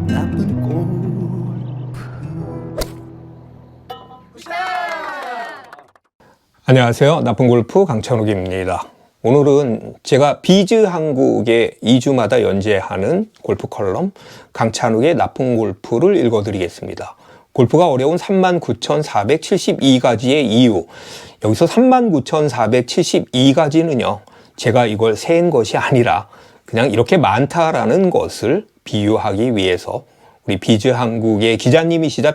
나쁜 골프. 안녕하세요. 나쁜 골프 강찬욱입니다. 오늘은 제가 비즈 한국에 2주마다 연재하는 골프 컬럼 강찬욱의 나쁜 골프를 읽어드리겠습니다. 골프가 어려운 39,472가지의 이유. 여기서 39,472가지는요. 제가 이걸 세은 것이 아니라 그냥 이렇게 많다라는 것을 비유하기 위해서 우리 비즈 한국의 기자님이시자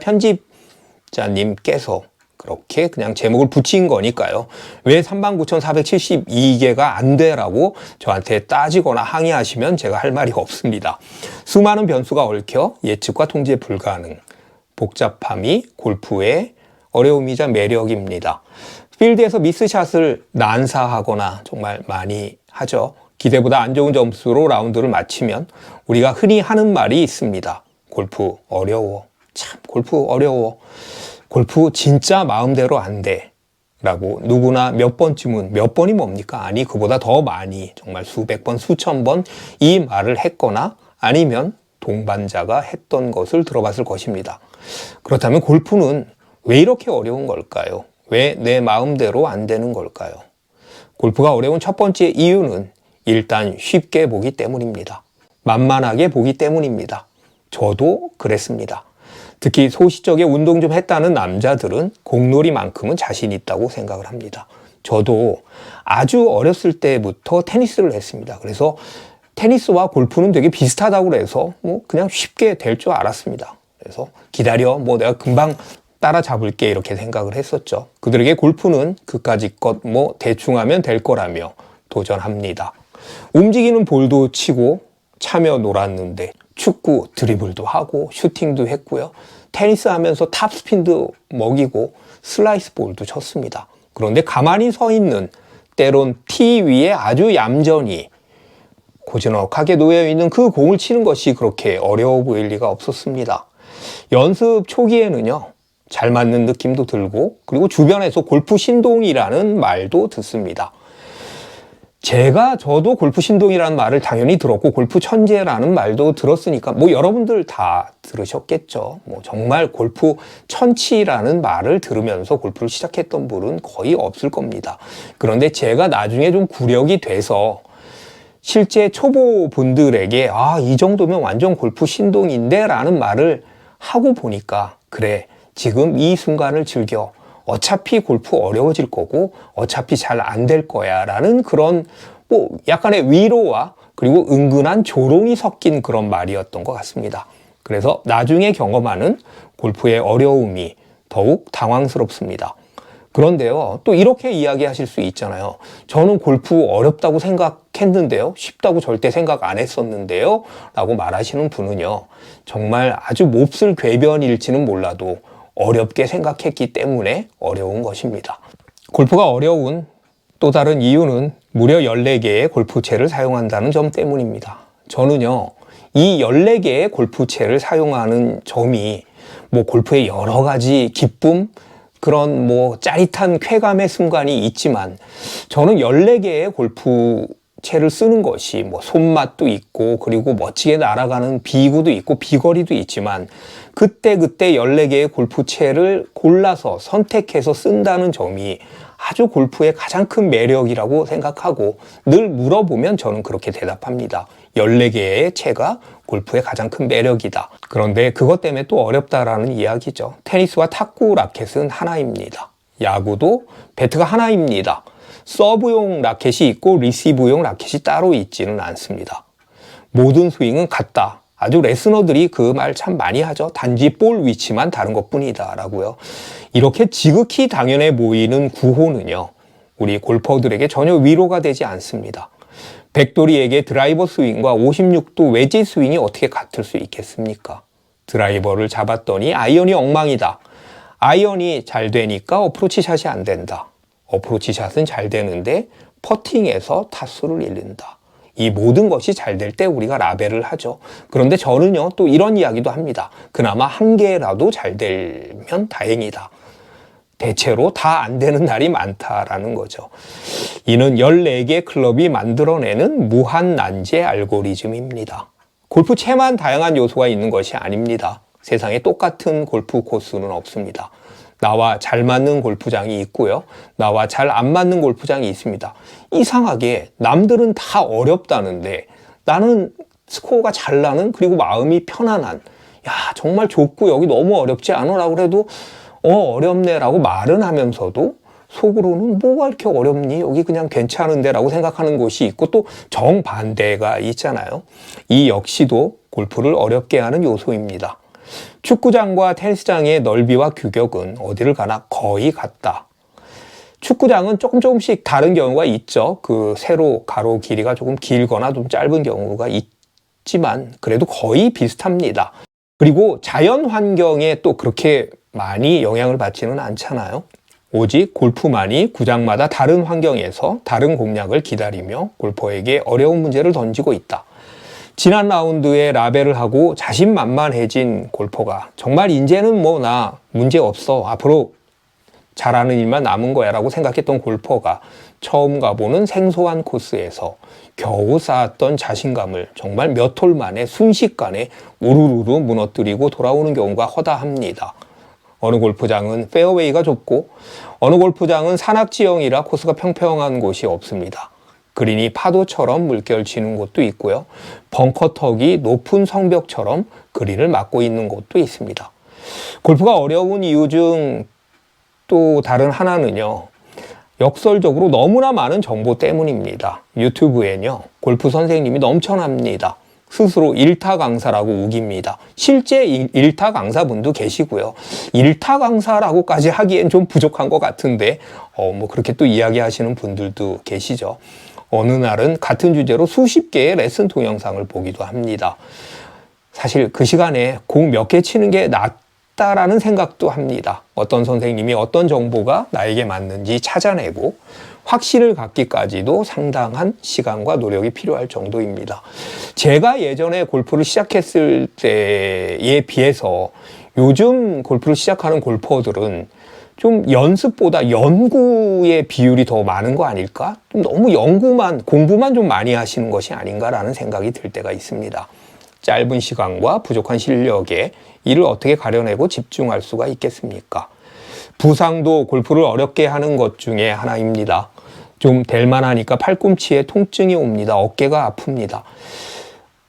편집자님께서 그렇게 그냥 제목을 붙인 거니까요. 왜 39,472개가 안 돼라고 저한테 따지거나 항의하시면 제가 할 말이 없습니다. 수많은 변수가 얽혀 예측과 통제 불가능. 복잡함이 골프의 어려움이자 매력입니다. 필드에서 미스샷을 난사하거나 정말 많이 하죠. 기대보다 안 좋은 점수로 라운드를 마치면 우리가 흔히 하는 말이 있습니다. 골프 어려워. 참 골프 어려워. 골프 진짜 마음대로 안 돼. 라고 누구나 몇 번쯤은, 몇 번이 뭡니까? 아니 그보다 더 많이 정말 수백 번, 수천 번 이 말을 했거나 아니면 동반자가 했던 것을 들어봤을 것입니다. 그렇다면 골프는 왜 이렇게 어려운 걸까요? 왜 내 마음대로 안 되는 걸까요? 골프가 어려운 첫 번째 이유는 일단 쉽게 보기 때문입니다. 만만하게 보기 때문입니다. 저도 그랬습니다. 특히 소시적에 운동 좀 했다는 남자들은 공놀이만큼은 자신 있다고 생각을 합니다. 저도 아주 어렸을 때부터 테니스를 했습니다. 그래서 테니스와 골프는 되게 비슷하다고 해서 그냥 쉽게 될 줄 알았습니다. 그래서 기다려, 내가 금방 따라잡을게 이렇게 생각을 했었죠. 그들에게 골프는 그까짓 것 대충 하면 될 거라며 도전합니다. 움직이는 볼도 치고 차며 놀았는데 축구 드리블도 하고 슈팅도 했고요. 테니스 하면서 탑스핀도 먹이고 슬라이스 볼도 쳤습니다. 그런데 가만히 서 있는 때론 티 위에 아주 얌전히 고즈넉하게 놓여 있는 그 공을 치는 것이 그렇게 어려워 보일 리가 없었습니다. 연습 초기에는요. 잘 맞는 느낌도 들고 그리고 주변에서 골프 신동이라는 말도 듣습니다. 저도 골프 신동이라는 말을 당연히 들었고 골프 천재라는 말도 들었으니까 여러분들 다 들으셨겠죠. 정말 골프 천치라는 말을 들으면서 골프를 시작했던 분은 거의 없을 겁니다. 그런데 제가 나중에 좀 구력이 돼서 실제 초보 분들에게 이 정도면 완전 골프 신동인데 라는 말을 하고 보니까 그래 지금 이 순간을 즐겨. 어차피 골프 어려워질 거고 어차피 잘 안 될 거야 라는 그런 약간의 위로와 그리고 은근한 조롱이 섞인 그런 말이었던 것 같습니다. 그래서 나중에 경험하는 골프의 어려움이 더욱 당황스럽습니다. 그런데요, 또 이렇게 이야기하실 수 있잖아요. 저는 골프 어렵다고 생각했는데요. 쉽다고 절대 생각 안 했었는데요. 라고 말하시는 분은요. 정말 아주 몹쓸 궤변일지는 몰라도 어렵게 생각했기 때문에 어려운 것입니다. 골프가 어려운 또 다른 이유는 무려 14개의 골프채를 사용한다는 점 때문입니다. 저는요, 이 14개의 골프채를 사용하는 점이 골프의 여러 가지 기쁨, 그런 짜릿한 쾌감의 순간이 있지만 저는 14개의 골프채를 쓰는 것이 손맛도 있고 그리고 멋지게 날아가는 비구도 있고 비거리도 있지만 그때 14개의 골프채를 골라서 선택해서 쓴다는 점이 아주 골프의 가장 큰 매력이라고 생각하고 늘 물어보면 저는 그렇게 대답합니다. 14개의 채가 골프의 가장 큰 매력이다. 그런데 그것 때문에 또 어렵다라는 이야기죠. 테니스와 탁구 라켓은 하나입니다. 야구도 배트가 하나입니다. 서브용 라켓이 있고 리시브용 라켓이 따로 있지는 않습니다. 모든 스윙은 같다. 아주 레스너들이 그 말 참 많이 하죠. 단지 볼 위치만 다른 것뿐이다 라고요. 이렇게 지극히 당연해 보이는 구호는요. 우리 골퍼들에게 전혀 위로가 되지 않습니다. 백돌이에게 드라이버 스윙과 56도 웨지 스윙이 어떻게 같을 수 있겠습니까? 드라이버를 잡았더니 아이언이 엉망이다. 아이언이 잘 되니까 어프로치 샷이 안 된다. 어프로치 샷은 잘 되는데 퍼팅에서 타수를 잃는다. 이 모든 것이 잘 될 때 우리가 라벨을 하죠. 그런데 저는요, 또 이런 이야기도 합니다. 그나마 한 개라도 잘 되면 다행이다. 대체로 다 안 되는 날이 많다라는 거죠. 이는 14개 클럽이 만들어내는 무한 난제 알고리즘입니다. 골프채만 다양한 요소가 있는 것이 아닙니다. 세상에 똑같은 골프 코스는 없습니다. 나와 잘 맞는 골프장이 있고요. 나와 잘 안 맞는 골프장이 있습니다. 이상하게 남들은 다 어렵다는데 나는 스코어가 잘 나는, 그리고 마음이 편안한, 야 정말 좋고 여기 너무 어렵지 않아 라고 해도 어렵네 라고 말은 하면서도 속으로는 뭐가 이렇게 어렵니? 여기 그냥 괜찮은데 라고 생각하는 곳이 있고, 또 정반대가 있잖아요. 이 역시도 골프를 어렵게 하는 요소입니다. 축구장과 테니스장의 넓이와 규격은 어디를 가나 거의 같다. 축구장은 조금씩 다른 경우가 있죠. 그 세로, 가로 길이가 조금 길거나 좀 짧은 경우가 있지만 그래도 거의 비슷합니다. 그리고 자연 환경에 또 그렇게 많이 영향을 받지는 않잖아요. 오직 골프만이 구장마다 다른 환경에서 다른 공략을 기다리며 골퍼에게 어려운 문제를 던지고 있다. 지난 라운드에 라벨을 하고 자신만만해진 골퍼가 정말 이제는 뭐 나 문제 없어, 앞으로 잘하는 일만 남은 거야 라고 생각했던 골퍼가 처음 가보는 생소한 코스에서 겨우 쌓았던 자신감을 정말 몇 홀 만에 순식간에 우르르 무너뜨리고 돌아오는 경우가 허다합니다. 어느 골프장은 페어웨이가 좁고 어느 골프장은 산악지형이라 코스가 평평한 곳이 없습니다. 그린이 파도처럼 물결치는 곳도 있고요. 벙커턱이 높은 성벽처럼 그린을 막고 있는 곳도 있습니다. 골프가 어려운 이유 중 또 다른 하나는요, 역설적으로 너무나 많은 정보 때문입니다. 유튜브엔요, 골프 선생님이 넘쳐납니다. 스스로 일타 강사라고 우깁니다. 실제 일타 강사분도 계시고요. 일타 강사라고까지 하기엔 좀 부족한 것 같은데 뭐 그렇게 또 이야기하시는 분들도 계시죠. 어느 날은 같은 주제로 수십 개의 레슨 동영상을 보기도 합니다. 사실 그 시간에 공 몇 개 치는 게 낫다라는 생각도 합니다. 어떤 선생님이 어떤 정보가 나에게 맞는지 찾아내고 확신을 갖기까지도 상당한 시간과 노력이 필요할 정도입니다. 제가 예전에 골프를 시작했을 때에 비해서 요즘 골프를 시작하는 골퍼들은 좀 연습보다 연구의 비율이 더 많은 거 아닐까? 좀 너무 공부만 좀 많이 하시는 것이 아닌가라는 생각이 들 때가 있습니다. 짧은 시간과 부족한 실력에 이를 어떻게 가려내고 집중할 수가 있겠습니까? 부상도 골프를 어렵게 하는 것 중에 하나입니다. 좀 될만하니까 팔꿈치에 통증이 옵니다. 어깨가 아픕니다.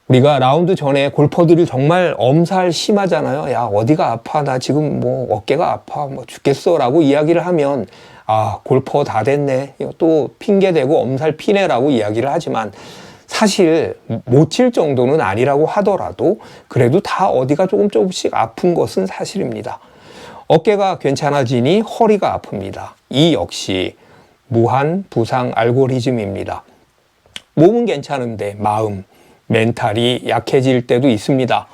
우리가 라운드 전에 골퍼들이 정말 엄살 심하잖아요. 야, 어디가 아파? 나 지금 뭐 어깨가 아파. 뭐 죽겠어. 라고 이야기를 하면, 아, 골퍼 다 됐네. 또 핑계대고 엄살 피네라고 이야기를 하지만 사실 못 칠 정도는 아니라고 하더라도 그래도 다 어디가 조금씩 아픈 것은 사실입니다. 어깨가 괜찮아지니 허리가 아픕니다. 이 역시 무한 부상 알고리즘입니다. 몸은 괜찮은데 마음, 멘탈이 약해질 때도 있습니다.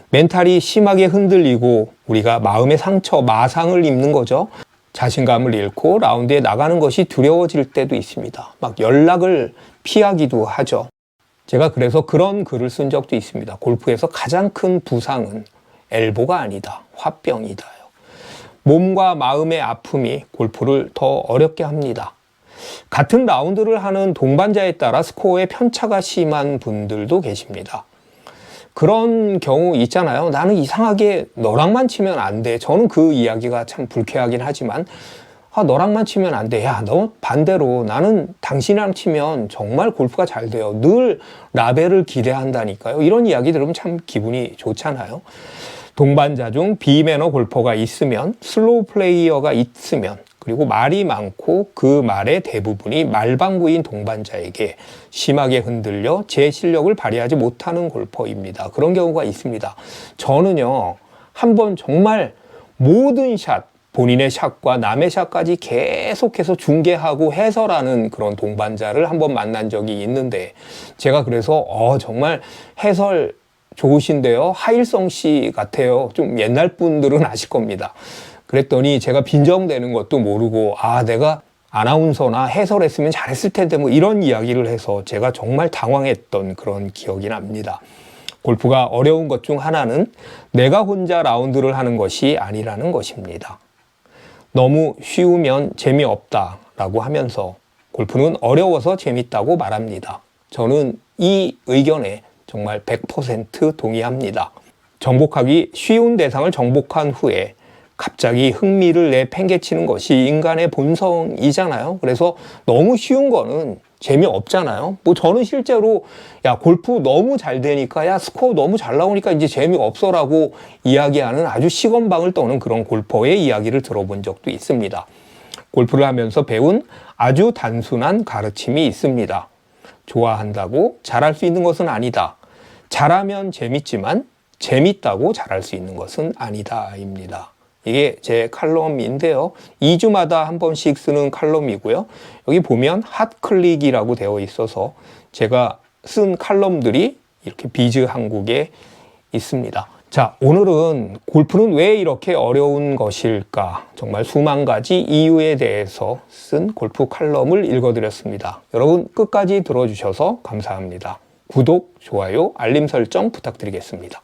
멘탈이 심하게 흔들리고 우리가 마음의 상처, 마상을 입는 거죠. 자신감을 잃고 라운드에 나가는 것이 두려워질 때도 있습니다. 막 연락을 피하기도 하죠. 제가 그래서 그런 글을 쓴 적도 있습니다. 골프에서 가장 큰 부상은 엘보가 아니다, 화병이다요. 몸과 마음의 아픔이 골프를 더 어렵게 합니다. 같은 라운드를 하는 동반자에 따라 스코어의 편차가 심한 분들도 계십니다. 그런 경우 있잖아요. 나는 이상하게 너랑만 치면 안 돼. 저는 그 이야기가 참 불쾌하긴 하지만 너랑만 치면 안 돼. 야, 너 반대로 나는 당신이랑 치면 정말 골프가 잘 돼요. 늘 라벨을 기대한다니까요. 이런 이야기 들으면 참 기분이 좋잖아요. 동반자 중 비매너 골퍼가 있으면, 슬로우 플레이어가 있으면, 그리고 말이 많고 그 말의 대부분이 말방구인 동반자에게 심하게 흔들려 제 실력을 발휘하지 못하는 골퍼입니다. 그런 경우가 있습니다. 저는요, 한번 정말 모든 샷, 본인의 샷과 남의 샷까지 계속해서 중계하고 해설하는 그런 동반자를 한번 만난 적이 있는데, 제가 그래서 정말 해설 좋으신데요, 하일성 씨 같아요. 좀 옛날 분들은 아실 겁니다. 그랬더니 제가 빈정대는 것도 모르고 내가 아나운서나 해설했으면 잘했을 텐데 뭐 이런 이야기를 해서 제가 정말 당황했던 그런 기억이 납니다. 골프가 어려운 것 중 하나는 내가 혼자 라운드를 하는 것이 아니라는 것입니다. 너무 쉬우면 재미없다라고 하면서 골프는 어려워서 재밌다고 말합니다. 저는 이 의견에 정말 100% 동의합니다. 정복하기 쉬운 대상을 정복한 후에 갑자기 흥미를 내팽개치는 것이 인간의 본성이잖아요. 그래서 너무 쉬운 거는 재미없잖아요. 뭐 저는 실제로 야 골프 너무 잘 되니까 야 스코어 너무 잘 나오니까 이제 재미없어라고 이야기하는 아주 식언방을 떠는 그런 골퍼의 이야기를 들어본 적도 있습니다. 골프를 하면서 배운 아주 단순한 가르침이 있습니다. 좋아한다고 잘할 수 있는 것은 아니다. 잘하면 재밌지만 재밌다고 잘할 수 있는 것은 아니다.입니다. 이게 제 칼럼인데요. 2주마다 한 번씩 쓰는 칼럼이고요. 여기 보면 핫클릭이라고 되어 있어서 제가 쓴 칼럼들이 이렇게 비즈 한국에 있습니다. 자, 오늘은 골프는 왜 이렇게 어려운 것일까? 정말 수만 가지 이유에 대해서 쓴 골프 칼럼을 읽어드렸습니다. 여러분 끝까지 들어주셔서 감사합니다. 구독, 좋아요, 알림 설정 부탁드리겠습니다.